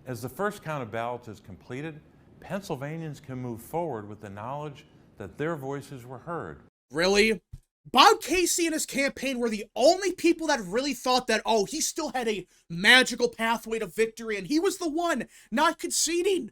As the first count of ballots is completed, Pennsylvanians can move forward with the knowledge that their voices were heard. Really? Bob Casey and his campaign were the only people that really thought that, oh, he still had a magical pathway to victory and he was the one not conceding.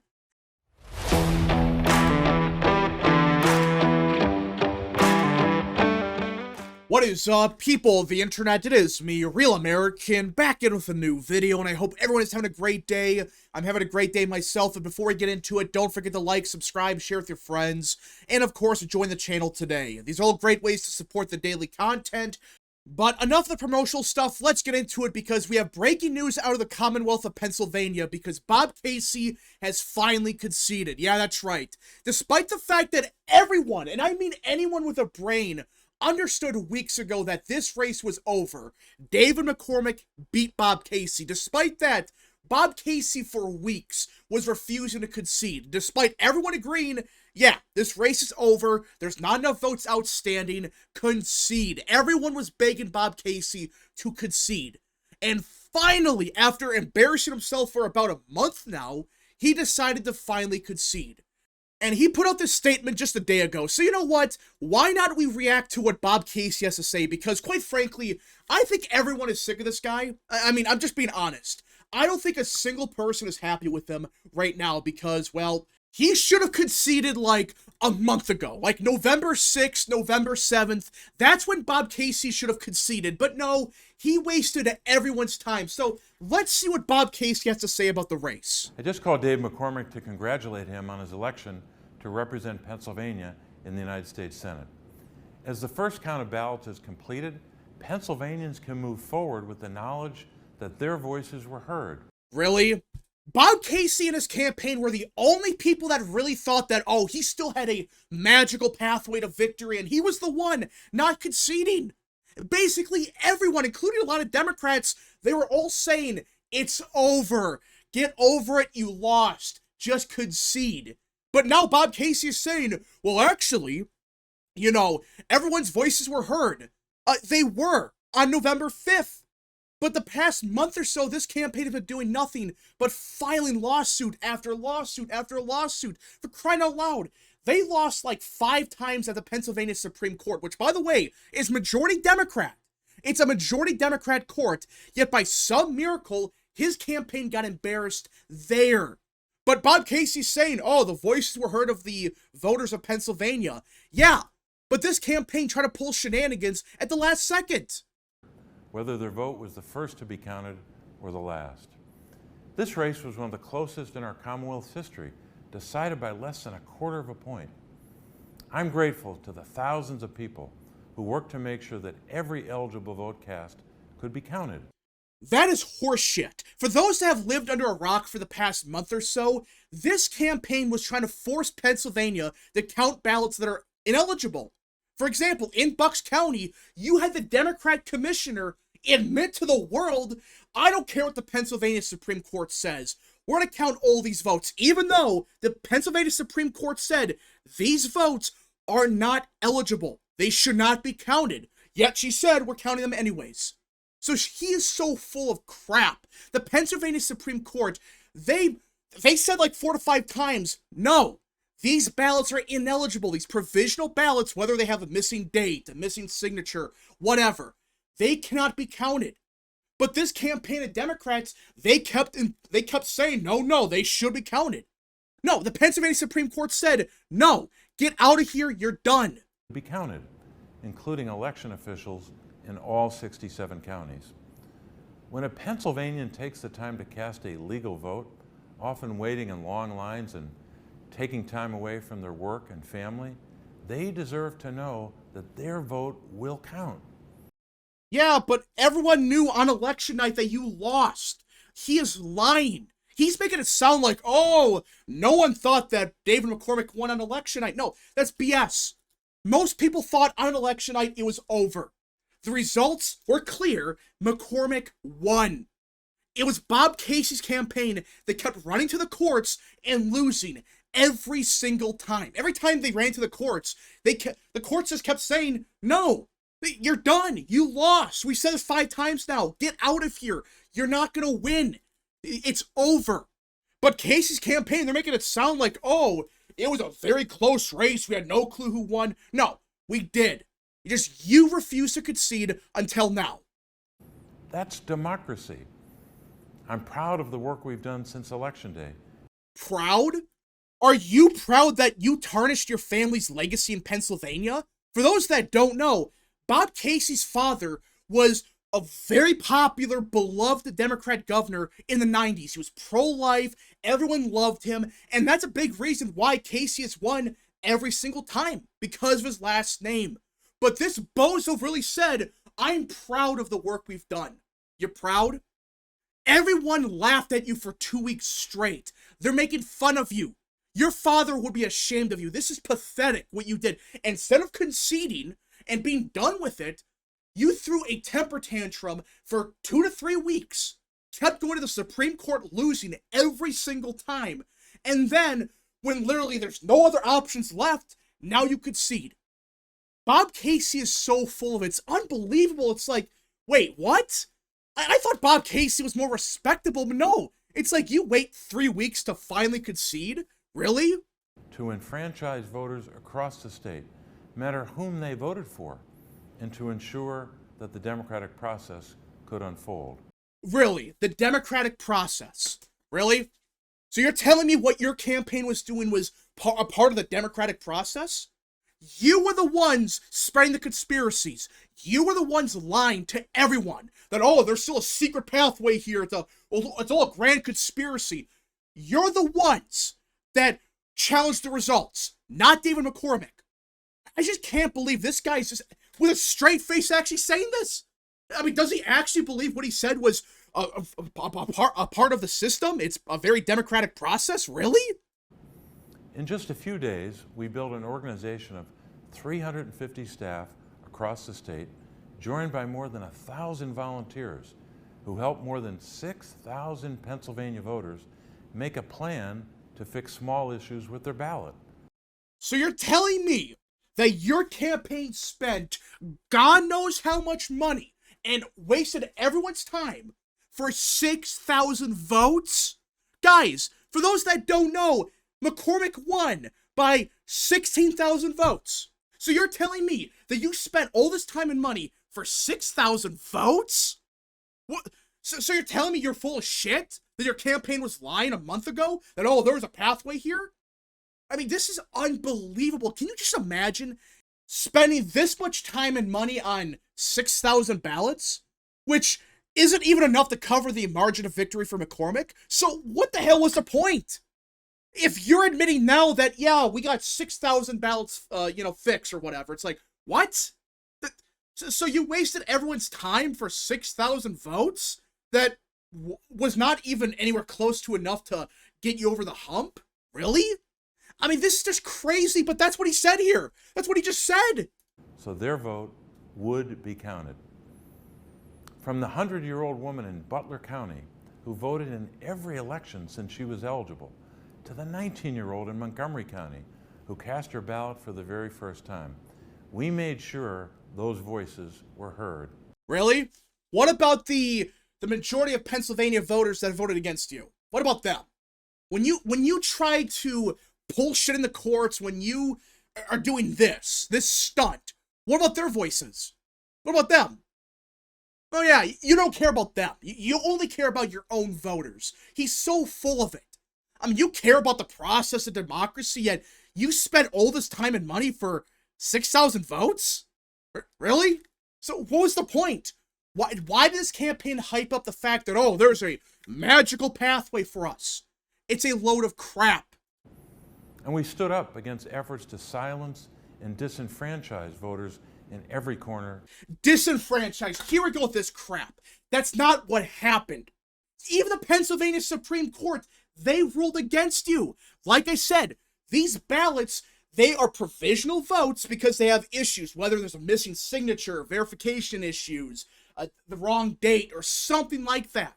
What is up, people of the internet? It is me, Real American, back in with a new video, and I hope everyone is having a great day. I'm having a great day myself, and before we get into it, don't forget to like, subscribe, share with your friends, and of course, join the channel today. These are all great ways to support the daily content. But enough of the promotional stuff, let's get into it because we have breaking news out of the Commonwealth of Pennsylvania because Bob Casey has finally conceded. Yeah, that's right. Despite the fact that everyone, and I mean anyone with a brain, understood weeks ago that this race was over, David McCormick beat Bob Casey. Despite that, Bob Casey for weeks was refusing to concede. Despite everyone agreeing, yeah, this race is over, there's not enough votes outstanding, concede. Everyone was begging Bob Casey to concede. And finally, after embarrassing himself for about a month now, he decided to finally concede. And he put out this statement just a day ago. So you know what? Why not we react to what Bob Casey has to say? Because quite frankly, I think everyone is sick of this guy. I mean, I'm just being honest. I don't think a single person is happy with him right now because, well, he should have conceded like a month ago. Like November 6th, November 7th. That's when Bob Casey should have conceded. But no, he wasted everyone's time. So let's see what Bob Casey has to say about the race. I just called Dave McCormick to congratulate him on his election to represent Pennsylvania in the United States Senate. As the first count of ballots is completed, Pennsylvanians can move forward with the knowledge that their voices were heard. Really? Bob Casey and his campaign were the only people that really thought that, oh, he still had a magical pathway to victory and he was the one not conceding. Basically everyone, including a lot of Democrats, they were all saying, it's over. Get over it, you lost. Just concede. But now Bob Casey is saying, well, actually, you know, everyone's voices were heard. They were on November 5th. But the past month or so, this campaign has been doing nothing but filing lawsuit after lawsuit after lawsuit. For crying out loud, they lost like 5 times at the Pennsylvania Supreme Court, which, by the way, is majority Democrat. It's a majority Democrat court, yet by some miracle, his campaign got embarrassed there. But Bob Casey's saying, oh, the voices were heard of the voters of Pennsylvania. Yeah, but this campaign tried to pull shenanigans at the last second. Whether their vote was the first to be counted or the last. This race was one of the closest in our Commonwealth's history, decided by less than a quarter of a point. I'm grateful to the thousands of people who worked to make sure that every eligible vote cast could be counted. That is horseshit. For those that have lived under a rock for the past month or so, this campaign was trying to force Pennsylvania to count ballots that are ineligible. For example, in Bucks County, you had the Democrat commissioner admit to the world, I don't care what the Pennsylvania Supreme Court says. We're going to count all these votes, even though the Pennsylvania Supreme Court said these votes are not eligible. They should not be counted. Yet she said we're counting them anyways. So he is so full of crap. The Pennsylvania Supreme Court, they said like 4 to 5 times, no. These ballots are ineligible. These provisional ballots, whether they have a missing date, a missing signature, whatever, they cannot be counted. But this campaign of Democrats, they kept saying, no, they should be counted. No, the Pennsylvania Supreme Court said, no, get out of here, you're done. Be counted, including election officials in all 67 counties. When a Pennsylvanian takes the time to cast a legal vote, often waiting in long lines and taking time away from their work and family, they deserve to know that their vote will count. Yeah, but everyone knew on election night that you lost. He is lying. He's making it sound like, oh, no one thought that David McCormick won on election night. No, that's BS. Most people thought on election night it was over. The results were clear. McCormick won. It was Bob Casey's campaign that kept running to the courts and losing every single time. Every time they ran to the courts, the courts just kept saying, no, you're done. You lost. We said it 5 times now. Get out of here. You're not going to win. It's over. But Casey's campaign, they're making it sound like, oh, it was a very close race. We had no clue who won. No, we did. You refused to concede until now. That's democracy. I'm proud of the work we've done since Election Day. Proud? Are you proud that you tarnished your family's legacy in Pennsylvania? For those that don't know, Bob Casey's father was a very popular, beloved Democrat governor in the 90s. He was pro-life, everyone loved him, and that's a big reason why Casey has won every single time, because of his last name. But this bozo really said, I'm proud of the work we've done. You're proud? Everyone laughed at you for 2 weeks straight. They're making fun of you. Your father would be ashamed of you. This is pathetic, what you did. Instead of conceding and being done with it, you threw a temper tantrum for 2 to 3 weeks, kept going to the Supreme Court, losing every single time. And then, when literally there's no other options left, now you concede. Bob Casey is so full of it. It's unbelievable. It's like, wait, what? I thought Bob Casey was more respectable, but no. It's like you wait 3 weeks to finally concede? Really? To enfranchise voters across the state, no matter whom they voted for, and to ensure that the democratic process could unfold. Really? The democratic process? Really? So you're telling me what your campaign was doing was a part of the democratic process? You were the ones spreading the conspiracies. You were the ones lying to everyone that, oh, there's still a secret pathway here. It's all a grand conspiracy. You're the ones that challenged the results, not David McCormick. I just can't believe this guy's just, with a straight face, actually saying this. I mean, does he actually believe what he said was a part of the system? It's a very democratic process? Really? In just a few days, we built an organization of 350 staff across the state, joined by more than 1,000 volunteers who helped more than 6,000 Pennsylvania voters make a plan to fix small issues with their ballot. So you're telling me that your campaign spent God knows how much money and wasted everyone's time for 6,000 votes? Guys, for those that don't know, McCormick won by 16,000 votes. So you're telling me that you spent all this time and money for 6,000 votes? What? So you're telling me you're full of shit? That your campaign was lying a month ago? That, oh, there was a pathway here? I mean, this is unbelievable. Can you just imagine spending this much time and money on 6,000 ballots? Which isn't even enough to cover the margin of victory for McCormick. So what the hell was the point? If you're admitting now that, yeah, we got 6,000 ballots, fixed or whatever, it's like, what? So you wasted everyone's time for 6,000 votes that was not even anywhere close to enough to get you over the hump? Really? I mean, this is just crazy, but that's what he said here. That's what he just said. So their vote would be counted. From the 100-year-old woman in Butler County who voted in every election since she was eligible, to the 19-year-old in Montgomery County who cast her ballot for the very first time, we made sure those voices were heard. Really? What about the majority of Pennsylvania voters that voted against you? What about them? When you try to pull shit in the courts, when you are doing this stunt, what about their voices? What about them? Oh yeah, you don't care about them. You only care about your own voters. He's so full of it. I mean, you care about the process of democracy, yet you spent all this time and money for 6,000 votes? Really? So what was the point? Why did this campaign hype up the fact that, oh, there's a magical pathway for us? It's a load of crap. And we stood up against efforts to silence and disenfranchise voters in every corner. Disenfranchised. Here we go with this crap. That's not what happened. Even the Pennsylvania Supreme Court, they ruled against you. Like I said, these ballots, they are provisional votes because they have issues, whether there's a missing signature, verification issues, the wrong date, or something like that.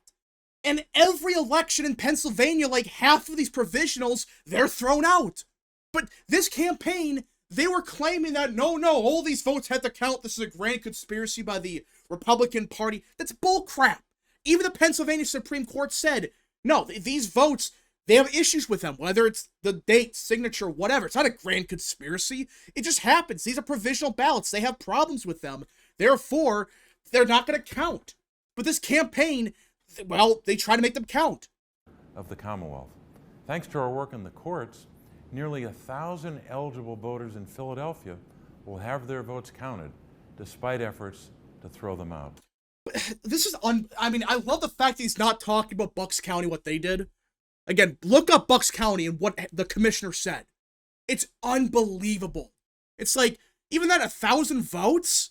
And every election in Pennsylvania, like half of these provisionals, they're thrown out. But this campaign, they were claiming that, no, all these votes had to count. This is a grand conspiracy by the Republican Party. That's bullcrap. Even the Pennsylvania Supreme Court said, no, these votes, They have issues with them, whether it's the date, signature, whatever. It's not a grand conspiracy. It just happens. These are provisional ballots. They have problems with them. Therefore, they're not going to count. But this campaign, well, they try to make them count. Of the Commonwealth. Thanks to our work in the courts, nearly 1,000 eligible voters in Philadelphia will have their votes counted, despite efforts to throw them out. This is I mean, I love the fact that he's not talking about Bucks County, what they did. Again, look up Bucks County and what the commissioner said. It's unbelievable. It's like, even that 1,000 votes,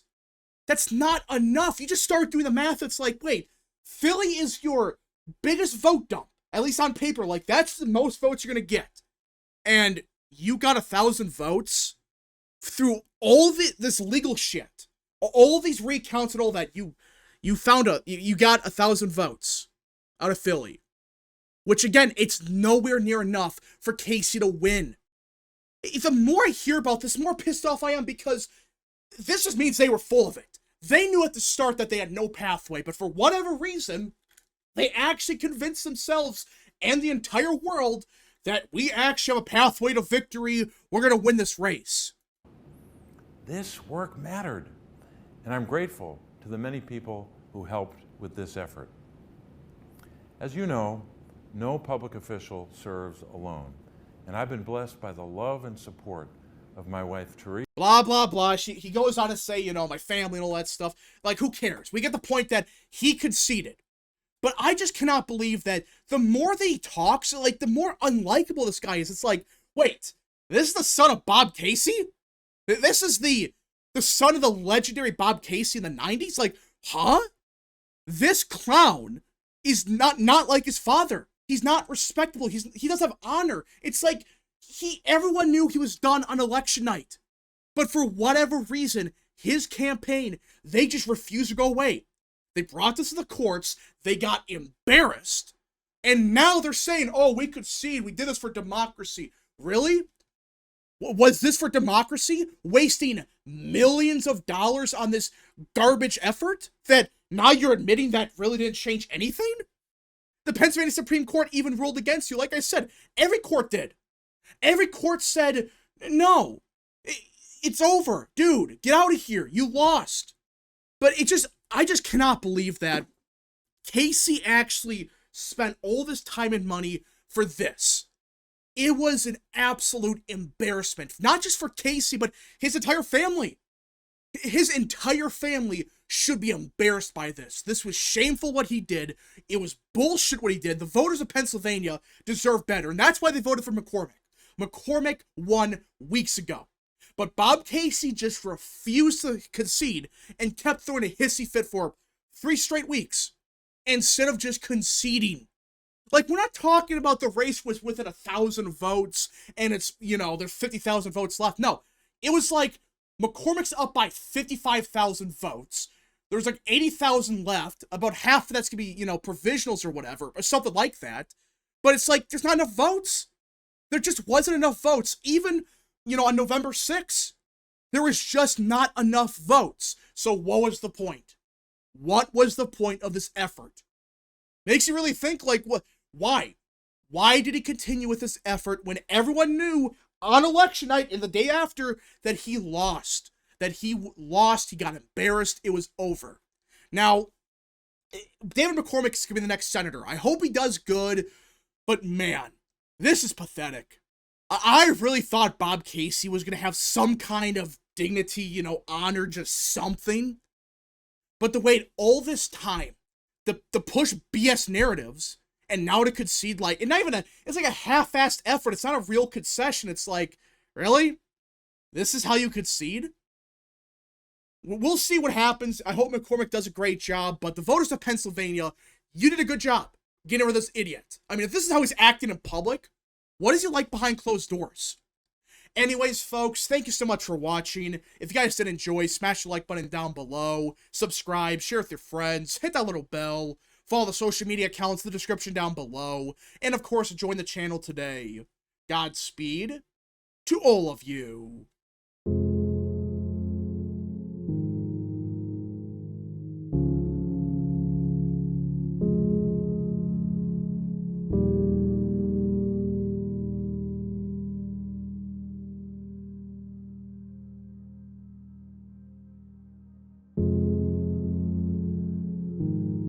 that's not enough. You just start doing the math. It's like, wait, Philly is your biggest vote dump, at least on paper. Like, that's the most votes you're going to get. And you got 1,000 votes through all this legal shit, all these recounts and all that. You got 1,000 votes out of Philly. Which, again, it's nowhere near enough for Casey to win. The more I hear about this, the more pissed off I am, because this just means they were full of it. They knew at the start that they had no pathway, but for whatever reason, they actually convinced themselves and the entire world that we actually have a pathway to victory. We're going to win this race. This work mattered, and I'm grateful to the many people who helped with this effort. As you know, no public official serves alone, and I've been blessed by the love and support of my wife, Teresa. Blah, blah, blah. He goes on to say, you know, my family and all that stuff. Like, who cares? We get the point that he conceded. But I just cannot believe that the more that he talks, like, the more unlikable this guy is. It's like, wait, this is the son of Bob Casey? This is the son of the legendary Bob Casey in the 90s? Like, huh? This clown is not like his father. He's not respectable. He doesn't have honor. It's like everyone knew he was done on election night. But for whatever reason, his campaign, they just refused to go away. They brought this to the courts. They got embarrassed. And now they're saying, oh, we concede. We did this for democracy. Really? Was this for democracy? Wasting millions of dollars on this garbage effort that now you're admitting that really didn't change anything? The Pennsylvania Supreme Court even ruled against you. Like I said, every court did. Every court said, no, it's over. Dude, get out of here. You lost. But I just cannot believe that Casey actually spent all this time and money for this. It was an absolute embarrassment. Not just for Casey, but his entire family. His entire family should be embarrassed by this. This was shameful what he did. It was bullshit what he did. The voters of Pennsylvania deserve better, and that's why they voted for McCormick. McCormick won weeks ago. But Bob Casey just refused to concede and kept throwing a hissy fit for 3 straight weeks instead of just conceding. Like, we're not talking about the race was within 1,000 votes and it's, you know, there's 50,000 votes left. No, it was like McCormick's up by 55,000 votes. There's like 80,000 left. About half of that's going to be, you know, provisionals or whatever, or something like that. But it's like, there's not enough votes. There just wasn't enough votes. Even, you know, on November 6th, there was just not enough votes. So what was the point? What was the point of this effort? Makes you really think, like, what? Why? Why did he continue with this effort when everyone knew on election night and the day after that he lost? He got embarrassed, it was over. Now, David McCormick is going to be the next senator. I hope he does good, but man, this is pathetic. I really thought Bob Casey was going to have some kind of dignity, you know, honor, just something. But to wait all this time, to push BS narratives, and now to concede, like, and not even it's like a half-assed effort. It's not a real concession. It's like, really? This is how you concede? We'll see what happens. I hope McCormick does a great job, but the voters of Pennsylvania, you did a good job getting rid of this idiot. I mean, if this is how he's acting in public, what is he like behind closed doors? Anyways, folks, thank you so much for watching. If you guys did enjoy, smash the like button down below, subscribe, share with your friends, hit that little bell, follow the social media accounts in the description down below, and of course, join the channel today. Godspeed to all of you.